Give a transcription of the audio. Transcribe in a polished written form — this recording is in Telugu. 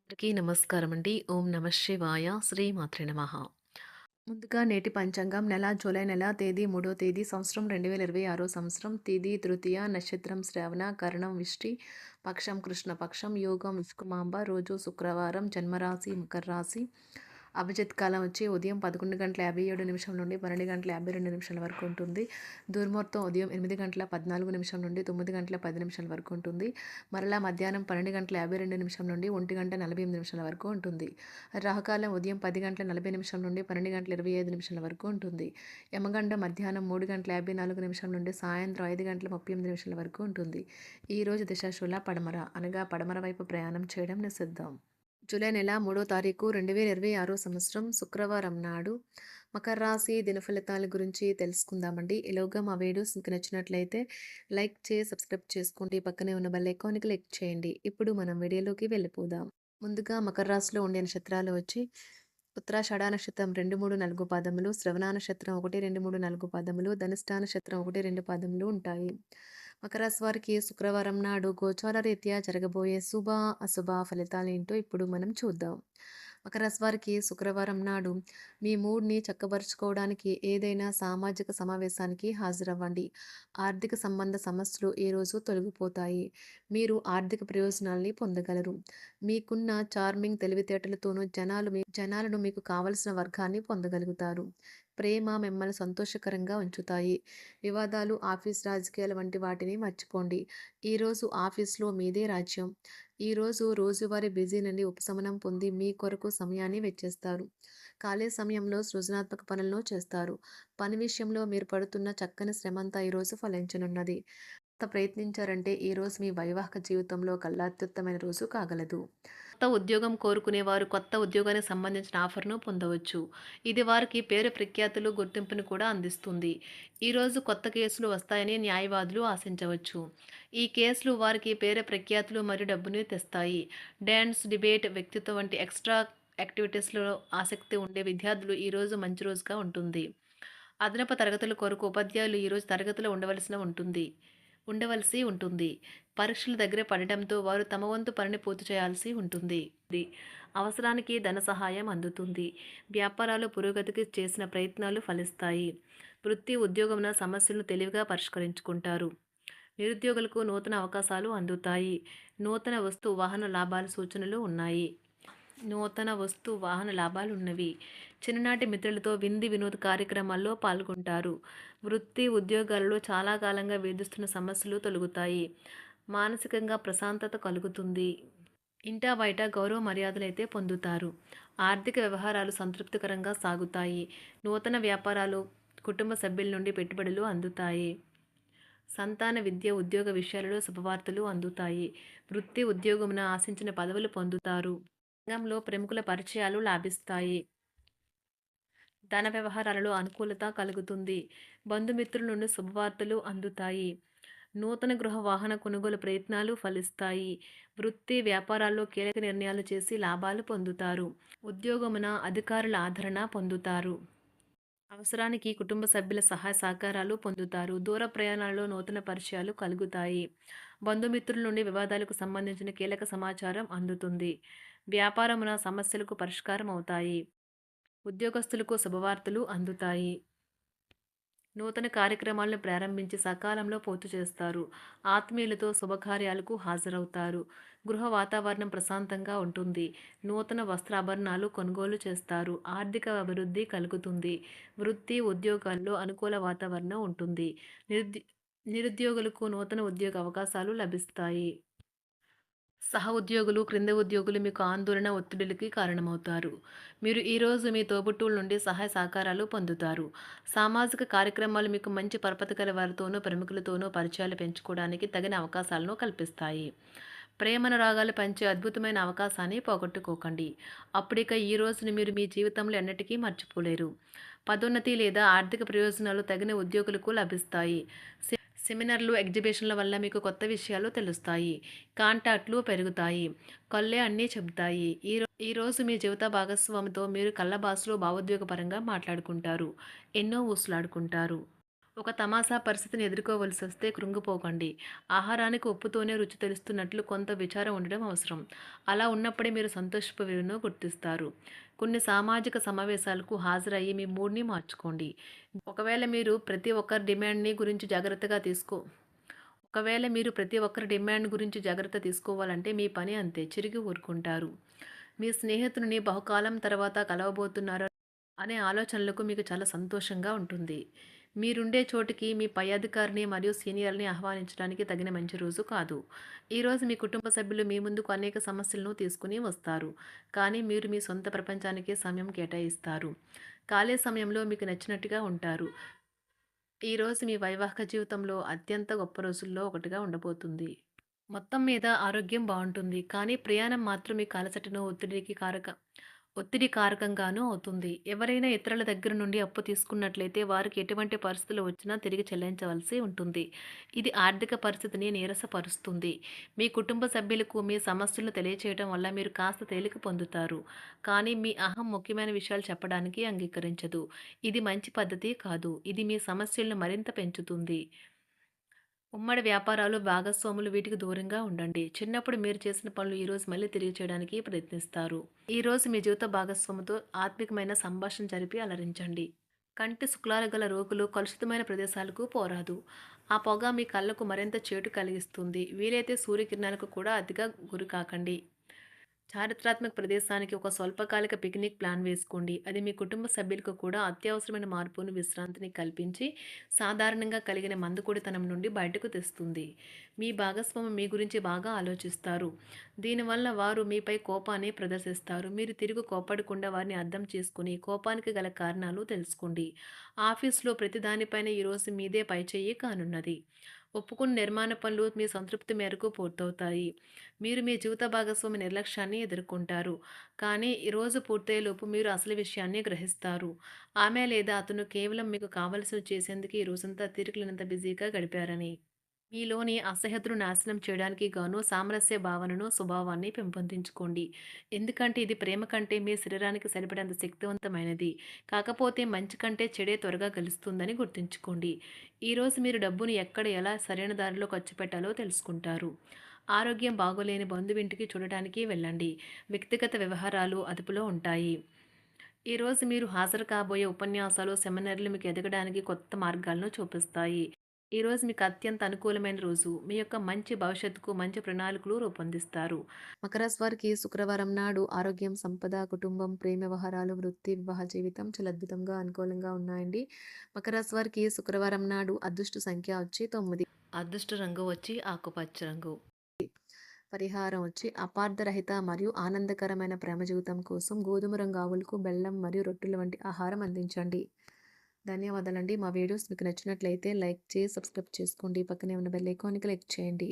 అందరికీ నమస్కారం అండి. ఓం నమ శివాయ. శ్రీమాత్రే నమః. ముందుగా నేటి పంచాంగం నెల జూలై నెల తేదీ 3వ తేదీ సంవత్సరం 2026 సంవత్సరం తిథి తృతీయ నక్షత్రం శ్రవణ కరణం విష్టి పక్షం కృష్ణపక్షం యోగం విష్కుమాంబ రోజు శుక్రవారం జన్మరాశి మకర రాశి అభిజిత్ కాలం వచ్చి ఉదయం 11:57 నుండి 12:52 వరకు ఉంటుంది. దుర్ముహూర్తం ఉదయం 8:14 నుండి 9:10 వరకు ఉంటుంది. మరలా మధ్యాహ్నం 12:52 నుండి 1:48 వరకు ఉంటుంది. రాహుకాలం ఉదయం 10:40 నుండి 12:25 వరకు ఉంటుంది. యమగండ మధ్యాహ్నం 3:54 నుండి సాయంత్రం 5:38 వరకు ఉంటుంది. ఈరోజు దిశాశూల పడమర అనగా పడమర వైపు ప్రయాణం చేయడం నిషిద్ధం. జూలై నెల 3వ తారీఖు 2026 సంవత్సరం శుక్రవారం నాడు మకర రాశి దినఫలితాల గురించి తెలుసుకుందామండి. ఈలోగా మా వీడియోస్ మీకు నచ్చినట్లయితే లైక్ చేసి సబ్స్క్రైబ్ చేసుకోండి. పక్కనే ఉన్న బెల్ ఐకాన్ని క్లిక్ చేయండి. ఇప్పుడు మనం వీడియోలోకి వెళ్ళిపోదాం. ముందుగా మకర రాశిలో ఉండే నక్షత్రాలు వచ్చి ఉత్తరాషాఢ నక్షత్రం 2, 3, 4 పాదములు, శ్రవణ నక్షత్రం 1, 2, 3, 4 పాదములు, ధనిష్ఠా నక్షత్రం 1, 2 పాదములు ఉంటాయి. మకర రాశి వారికి శుక్రవారం నాడు గోచార రీత్యా జరగబోయే శుభ అశుభ ఫలితాలేంటో ఇప్పుడు మనం చూద్దాం. మకర రాశి వారికి శుక్రవారం నాడు మీ మూడ్ని చక్కబరుచుకోవడానికి ఏదైనా సామాజిక సమావేశానికి హాజరవ్వండి. ఆర్థిక సంబంధ సమస్యలు ఈరోజు తొలగిపోతాయి. మీరు ఆర్థిక ప్రయోజనాల్ని పొందగలరు. మీకున్న చార్మింగ్ తెలివితేటలతోనూ జనాలను మీకు కావలసిన వర్గాన్ని పొందగలుగుతారు. ప్రేమ మిమ్మల్ని సంతోషకరంగా ఉంచుతాయి. వివాదాలు, ఆఫీస్ రాజకీయాల వంటి వాటిని మర్చిపోండి. ఈరోజు ఆఫీస్లో మీదే రాజ్యం. ఈరోజు రోజువారీ బిజీ నుండి ఉపశమనం పొంది మీ కొరకు సమయాన్ని వెచ్చిస్తారు. ఖాళీ సమయంలో సృజనాత్మక పనులను చేస్తారు. పని విషయంలో మీరు పడుతున్న చక్కని శ్రమంతా ఈరోజు ఫలించనున్నది. ఎంత ప్రయత్నించారంటే ఈరోజు మీ వైవాహిక జీవితంలో కల్లా అత్యుత్తమైన రోజు కాగలదు. కొత్త ఉద్యోగం కోరుకునేవారు కొత్త ఉద్యోగానికి సంబంధించిన ఆఫర్ను పొందవచ్చు. ఇది వారికి పేరు ప్రఖ్యాతులు గుర్తింపును కూడా అందిస్తుంది. ఈరోజు కొత్త కేసులు వస్తాయని న్యాయవాదులు ఆశించవచ్చు. ఈ కేసులు వారికి పేరు ప్రఖ్యాతులు మరియు డబ్బుని తెస్తాయి. డ్యాన్స్, డిబేట్, వ్యక్తిత్వం వంటి ఎక్స్ట్రా యాక్టివిటీస్లో ఆసక్తి ఉండే విద్యార్థులు ఈరోజు మంచి రోజుగా ఉంటుంది. అదనపు తరగతుల కొరకు ఉపాధ్యాయులు ఈరోజు తరగతిలో ఉండవలసి ఉంటుంది. పరీక్షలు దగ్గర పడటంతో వారు తమ వంతు పనిని పూర్తి చేయాల్సి ఉంటుంది. అవసరానికి ధన సహాయం అందుతుంది. వ్యాపారాలు పురోగతికి చేసిన ప్రయత్నాలు ఫలిస్తాయి. వృత్తి ఉద్యోగమున సమస్యలను తెలివిగా పరిష్కరించుకుంటారు. నిరుద్యోగులకు నూతన అవకాశాలు అందుతాయి. నూతన వస్తు వాహన లాభాల సూచనలు ఉన్నాయి. నూతన వస్తు వాహన లాభాలున్నవి. చిన్ననాటి మిత్రులతో వినోద కార్యక్రమాల్లో పాల్గొంటారు. వృత్తి ఉద్యోగాలలో చాలా కాలంగా వేధిస్తున్న సమస్యలు తొలగుతాయి. మానసికంగా ప్రశాంతత కలుగుతుంది. ఇంటా బయట గౌరవ మర్యాదలైతే పొందుతారు. ఆర్థిక వ్యవహారాలు సంతృప్తికరంగా సాగుతాయి. నూతన వ్యాపారాలు, కుటుంబ సభ్యుల నుండి పెట్టుబడులు అందుతాయి. సంతాన విద్య, ఉద్యోగ విషయాలలో శుభవార్తలు అందుతాయి. వృత్తి ఉద్యోగమున ఆశించిన పదవులు పొందుతారు. రంగంలో ప్రముఖుల పరిచయాలు లాభిస్తాయి. ధన వ్యవహారాలలో అనుకూలత కలుగుతుంది. బంధుమిత్రుల నుండి శుభవార్తలు అందుతాయి. నూతన గృహ వాహన కొనుగోలు ప్రయత్నాలు ఫలిస్తాయి. వృత్తి వ్యాపారాల్లో కీలక నిర్ణయాలు చేసి లాభాలు పొందుతారు. ఉద్యోగమున అధికారుల ఆదరణ పొందుతారు. అవసరానికి కుటుంబ సభ్యుల సహాయ సహకారాలు పొందుతారు. దూర ప్రయాణాలలో నూతన పరిచయాలు కలుగుతాయి. బంధుమిత్రుల నుండి వివాదాలకు సంబంధించిన కీలక సమాచారం అందుతుంది. వ్యాపారమున సమస్యలకు పరిష్కారం అవుతాయి. ఉద్యోగస్తులకు శుభవార్తలు అందుతాయి. నూతన కార్యక్రమాలను ప్రారంభించి సకాలంలో పూర్తి చేస్తారు. ఆత్మీయులతో శుభకార్యాలకు హాజరవుతారు. గృహ వాతావరణం ప్రశాంతంగా ఉంటుంది. నూతన వస్త్రాభరణాలు కొనుగోలు చేస్తారు. ఆర్థిక అభివృద్ధి కలుగుతుంది. వృత్తి ఉద్యోగాల్లో అనుకూల వాతావరణం ఉంటుంది. నిరుద్యోగులకు నూతన ఉద్యోగ అవకాశాలు లభిస్తాయి. సహ ఉద్యోగులు, క్రింద ఉద్యోగులు మీకు ఆందోళన, ఒత్తిడిలకి కారణమవుతారు. మీరు ఈరోజు మీ తోబుట్టువుల నుండి సహాయ సహకారాలు పొందుతారు. సామాజిక కార్యక్రమాలు మీకు మంచి పరపతి గల వారితోనూ, ప్రముఖులతోనూ పరిచయాలు పెంచుకోవడానికి తగిన అవకాశాలను కల్పిస్తాయి. ప్రేమనురాగాలు పంచే అద్భుతమైన అవకాశాన్ని పోగొట్టుకోకండి. అప్పుడిక ఈ రోజుని మీరు మీ జీవితంలో ఎన్నటికీ మర్చిపోలేరు. పదోన్నతి లేదా ఆర్థిక ప్రయోజనాలు తగిన ఉద్యోగులకు లభిస్తాయి. సెమినార్లు, ఎగ్జిబిషన్ల వల్ల మీకు కొత్త విషయాలు తెలుస్తాయి. కాంటాక్ట్లు పెరుగుతాయి. కళ్ళే అన్నీ చెబుతాయి. ఈరోజు మీ జీవిత భాగస్వామితో మీరు కళ్ళ భాషలో భావోద్వేగపరంగా మాట్లాడుకుంటారు. ఎన్నో ఊసులాడుకుంటారు. ఒక తమాషా పరిస్థితిని ఎదుర్కోవలసొస్తే కృంగిపోకండి. ఆహారానికి ఉప్పుతోనే రుచి తెలుస్తున్నట్లు కొంత విచారం ఉండడం అవసరం. అలా ఉన్నప్పుడే మీరు సంతోషపు విలువను గుర్తిస్తారు. కొన్ని సామాజిక సమావేశాలకు హాజరయ్యి మీ మూడ్‌ని మార్చుకోండి. ఒకవేళ మీరు ప్రతి ఒక్కరి డిమాండ్‌ని గురించి జాగ్రత్తగా తీసుకో ఒకవేళ మీరు ప్రతి ఒక్కరి డిమాండ్ గురించి జాగ్రత్త తీసుకోవాలంటే మీ పని అంతే. చిరిగి ఊరుకుంటారు. మీ స్నేహితుడిని బహుకాలం తర్వాత కలవబోతున్నారు అనే ఆలోచనలకు మీకు చాలా సంతోషంగా ఉంటుంది. మీరుండే చోటికి మీ పై అధికారిని మరియు సీనియర్‌ని ఆహ్వానించడానికి తగిన మంచి రోజు కాదు. ఈరోజు మీ కుటుంబ సభ్యులు మీ ముందుకు అనేక సమస్యలను తీసుకుని వస్తారు. కానీ మీరు మీ సొంత ప్రపంచానికే సమయం కేటాయిస్తారు. ఖాళీ సమయంలో మీకు నచ్చినట్టుగా ఉంటారు. ఈరోజు మీ వైవాహిక జీవితంలో అత్యంత గొప్ప రోజుల్లో ఒకటిగా ఉండబోతుంది. మొత్తం మీద ఆరోగ్యం బావుంటుంది. కానీ ప్రయాణం మాత్రం మీకు అలసటను, ఒత్తిడి కారకంగానూ అవుతుంది. ఎవరైనా ఇతరుల దగ్గర నుండి అప్పు తీసుకున్నట్లయితే వారికి ఎటువంటి పరిస్థితులు వచ్చినా తిరిగి చెల్లించవలసి ఉంటుంది. ఇది ఆర్థిక పరిస్థితిని నీరసపరుస్తుంది. మీ కుటుంబ సభ్యులకు మీ సమస్యలను తెలియచేయడం వల్ల మీరు కాస్త తేలిక పొందుతారు. కానీ మీ అహం ముఖ్యమైన విషయాలు చెప్పడానికి అంగీకరించదు. ఇది మంచి పద్ధతి కాదు. ఇది మీ సమస్యలను మరింత పెంచుతుంది. ఉమ్మడి వ్యాపారాలు, భాగస్వాములు వీటికి దూరంగా ఉండండి. చిన్నప్పుడు మీరు చేసిన పనులు ఈరోజు మళ్ళీ తిరిగి చేయడానికి ప్రయత్నిస్తారు. ఈరోజు మీ జీవిత భాగస్వామితో ఆత్మికమైన సంభాషణ జరిపి అలరించండి. కంటి శుక్లాలు గల రోగులు కలుషితమైన ప్రదేశాలకు పోరాదు. ఆ పొగ మీ కళ్ళకు మరింత చేటు కలిగిస్తుంది. వీలైతే సూర్యకిరణాలకు కూడా అతిగా గురికాకండి. చారిత్రాత్మక ప్రదేశానికి ఒక స్వల్పకాలిక పిక్నిక్ ప్లాన్ వేసుకోండి. అది మీ కుటుంబ సభ్యులకు కూడా అత్యవసరమైన మార్పును, విశ్రాంతిని కల్పించి సాధారణంగా కలిగిన మందుకొడితనం నుండి బయటకు తెస్తుంది. మీ భాగస్వామి మీ గురించి బాగా ఆలోచిస్తారు. దీనివల్ల వారు మీపై కోపాన్ని ప్రదర్శిస్తారు. మీరు తిరిగి కోప్పడకుండా వారిని అర్థం చేసుకుని కోపానికి గల కారణాలు తెలుసుకోండి. ఆఫీస్‌లో ప్రతి దానిపైన ఈరోజు మీదే పైచేయి కానున్నది. ఒప్పుకున్న నిర్మాణ పనులు మీ సంతృప్తి మేరకు పూర్తవుతాయి. మీరు మీ జీవిత భాగస్వామి నిర్లక్ష్యాన్ని ఎదుర్కొంటారు. కానీ ఈ రోజు పూర్తయ్యేలోపు మీరు అసలు విషయాన్ని గ్రహిస్తారు. ఆమె లేదా అతను కేవలం మీకు కావలసినవి చేసేందుకు ఈ రోజంతా తీరికలేనంత బిజీగా గడిపారని. మీలోని అసహ్యతను నాశనం చేయడానికి గాను సామరస్య భావనను, స్వభావాన్ని పెంపొందించుకోండి. ఎందుకంటే ఇది ప్రేమ కంటే మీ శరీరానికి సరిపడేంత శక్తివంతమైనది. కాకపోతే మంచి కంటే చెడే త్వరగా గెలుస్తుందని గుర్తుంచుకోండి. ఈరోజు మీరు డబ్బును ఎక్కడ, ఎలా సరైన దారిలో ఖర్చు పెట్టాలో తెలుసుకుంటారు. ఆరోగ్యం బాగోలేని బంధువింటికి చూడటానికి వెళ్ళండి. వ్యక్తిగత వ్యవహారాలు అదుపులో ఉంటాయి. ఈరోజు మీరు హాజరు కాబోయే ఉపన్యాసాలు, సెమినార్లు మీకు ఎదగడానికి కొత్త మార్గాలను చూపిస్తాయి. ఈరోజు మీకు అత్యంత అనుకూలమైన రోజు. మీ యొక్క మంచి భవిష్యత్తుకు మంచి ప్రణాళికలు రూపొందిస్తారు. మకర రాశి వారికి శుక్రవారం నాడు ఆరోగ్యం, సంపద, కుటుంబం, ప్రేమ వ్యవహారాలు, వృత్తి, వివాహ జీవితం చాలా అద్భుతంగా, అనుకూలంగా ఉన్నాయండి. మకర రాశి వారికి శుక్రవారం నాడు అదృష్ట సంఖ్య వచ్చి 9. అదృష్ట రంగు వచ్చి ఆకుపచ్చ రంగు. పరిహారం వచ్చి అపార్థరహిత మరియు ఆనందకరమైన ప్రేమ జీవితం కోసం గోధుమ రంగు ఆవులకు బెల్లం మరియు రొట్టెల వంటి ఆహారం అందించండి. ధన్యవాదాలండి. మా వీడియోస్ మీకు నచ్చినట్లయితే లైక్ చేసి సబ్స్క్రైబ్ చేసుకోండి. పక్కనే ఉన్న బెల్ ఐకాన్‌ని క్లిక్ చేయండి.